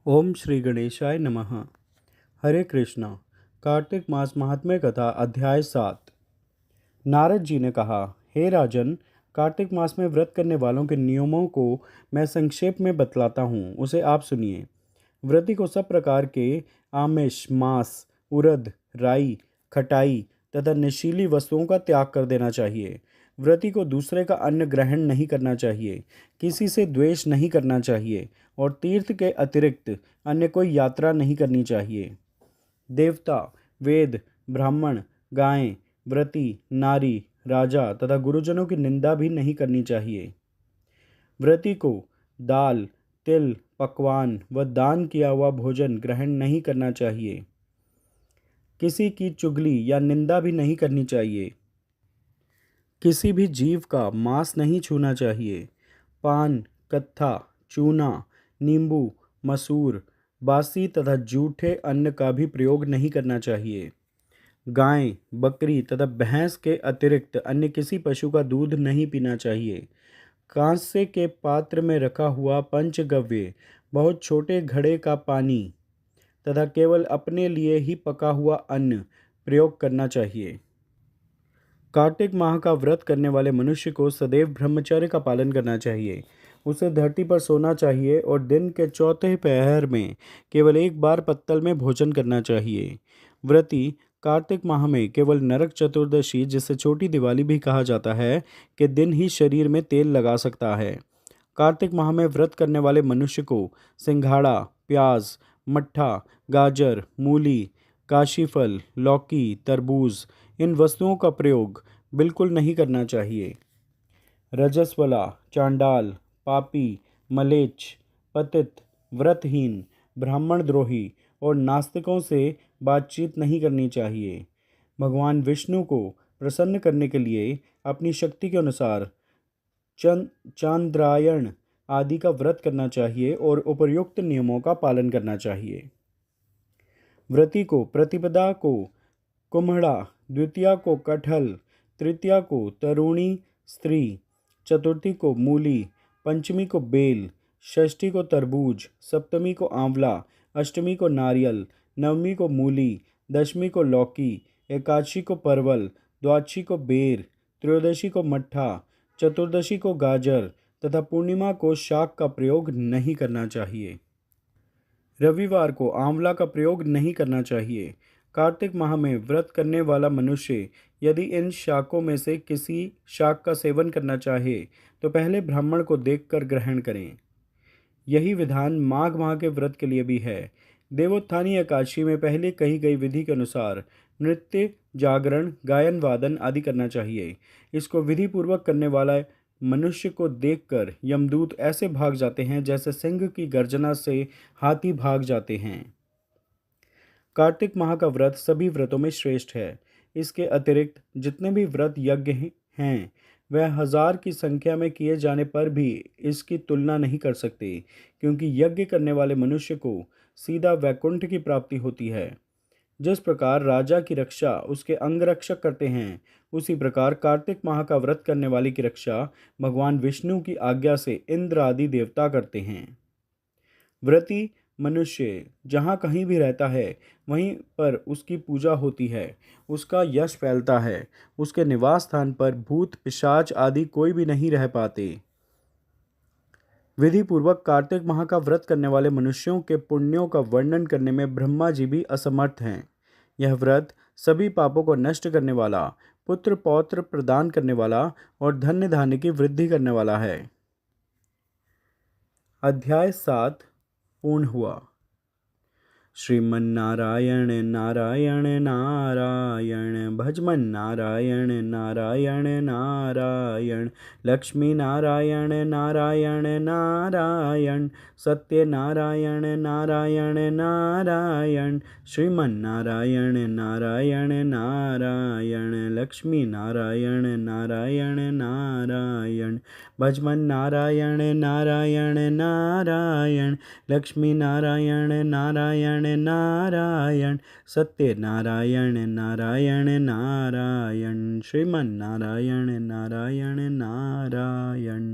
ओम श्री गणेशाय नमः। हरे कृष्णा। कार्तिक मास महात्म्य कथा अध्याय 7। नारद जी ने कहा, हे राजन, कार्तिक मास में व्रत करने वालों के नियमों को मैं संक्षेप में बतलाता हूँ, उसे आप सुनिए। व्रती को सब प्रकार के आमिष, मांस, उड़द, राई, खटाई तथा नशीली वस्तुओं का त्याग कर देना चाहिए। व्रती को दूसरे का अन्न ग्रहण नहीं करना चाहिए, किसी से द्वेष नहीं करना चाहिए और तीर्थ के अतिरिक्त अन्य कोई यात्रा नहीं करनी चाहिए। देवता, वेद, ब्राह्मण, गायें, व्रती, नारी, राजा तथा गुरुजनों की निंदा भी नहीं करनी चाहिए। व्रती को दाल, तिल, पकवान व दान किया हुआ भोजन ग्रहण नहीं करना चाहिए। किसी की चुगली या निंदा भी नहीं करनी चाहिए। किसी भी जीव का मांस नहीं छूना चाहिए। पान, कत्था, चूना, नींबू, मसूर, बासी तथा जूठे अन्न का भी प्रयोग नहीं करना चाहिए। गाय, बकरी तथा भैंस के अतिरिक्त अन्य किसी पशु का दूध नहीं पीना चाहिए। कांसे के पात्र में रखा हुआ पंचगव्य, बहुत छोटे घड़े का पानी तथा केवल अपने लिए ही पका हुआ अन्न प्रयोग करना चाहिए। कार्तिक माह का व्रत करने वाले मनुष्य को सदैव ब्रह्मचर्य का पालन करना चाहिए। उसे धरती पर सोना चाहिए और दिन के चौथे पहर में केवल एक बार पत्तल में भोजन करना चाहिए। व्रती कार्तिक माह में केवल नरक चतुर्दशी, जिसे छोटी दिवाली भी कहा जाता है, के दिन ही शरीर में तेल लगा सकता है। कार्तिक माह में व्रत करने वाले मनुष्य को सिंघाड़ा, प्याज, मट्ठा, गाजर, मूली, काशीफल, लौकी, तरबूज, इन वस्तुओं का प्रयोग बिल्कुल नहीं करना चाहिए। रजस्वला, चांडाल, पापी, मलेच्छ, पतित, व्रतहीन, ब्राह्मण द्रोही और नास्तिकों से बातचीत नहीं करनी चाहिए। भगवान विष्णु को प्रसन्न करने के लिए अपनी शक्ति के अनुसार चांद्रायण आदि का व्रत करना चाहिए और उपर्युक्त नियमों का पालन करना चाहिए। व्रती को प्रतिपदा को कुम्हड़ा, द्वितीया को कटहल, तृतीया को तरुणी स्त्री, चतुर्थी को मूली, पंचमी को बेल, षष्ठी को तरबूज, सप्तमी को आंवला, अष्टमी को नारियल, नवमी को मूली, दशमी को लौकी, एकादशी को परवल, द्वादशी को बेर, त्रयोदशी को मट्ठा, चतुर्दशी को गाजर तथा पूर्णिमा को शाक का प्रयोग नहीं करना चाहिए। रविवार को आंवला का प्रयोग नहीं करना चाहिए। कार्तिक माह में व्रत करने वाला मनुष्य यदि इन शाकों में से किसी शाक का सेवन करना चाहे तो पहले ब्राह्मण को देखकर ग्रहण करें। यही विधान माघ माह के व्रत के लिए भी है। देवोत्थानी एकादशी में पहले कही गई विधि के अनुसार नृत्य, जागरण, गायन वादन आदि करना चाहिए। इसको विधि पूर्वक करने वाला मनुष्य को देखकर यमदूत ऐसे भाग जाते हैं जैसे सिंह की गर्जना से हाथी भाग जाते हैं। कार्तिक माह का व्रत सभी व्रतों में श्रेष्ठ है। इसके अतिरिक्त जितने भी व्रत यज्ञ हैं वह 1000 की संख्या में किए जाने पर भी इसकी तुलना नहीं कर सकते, क्योंकि यज्ञ करने वाले मनुष्य को सीधा वैकुंठ की प्राप्ति होती है। जिस प्रकार राजा की रक्षा उसके अंगरक्षक करते हैं, उसी प्रकार कार्तिक माह का व्रत करने वाले की रक्षा भगवान विष्णु की आज्ञा से इंद्र आदि देवता करते हैं। व्रती मनुष्य जहाँ कहीं भी रहता है वहीं पर उसकी पूजा होती है, उसका यश फैलता है। उसके निवास स्थान पर भूत, पिशाच आदि कोई भी नहीं रह पाते। विधि पूर्वक कार्तिक माह का व्रत करने वाले मनुष्यों के पुण्यों का वर्णन करने में ब्रह्मा जी भी असमर्थ हैं। यह व्रत सभी पापों को नष्ट करने वाला, पुत्र पौत्र प्रदान करने वाला और धन्य धान्य की वृद्धि करने वाला है। अध्याय 7 पूर्ण हुआ। श्रीमन्नारायण नारायण नारायण, भजमन नारायण नारायण नारायण, लक्ष्मी नारायण नारायण नारायण, सत्य नारायण नारायण नारायण, श्रीमन्नारायण नारायण नारायण, लक्ष्मी नारायण नारायण नारायण, भजमन नारायण नारायण नारायण, लक्ष्मी नारायण नारायण नारायण, सत्य नारायण नारायण नारायण, श्रीमन नारायण नारायण नारायण।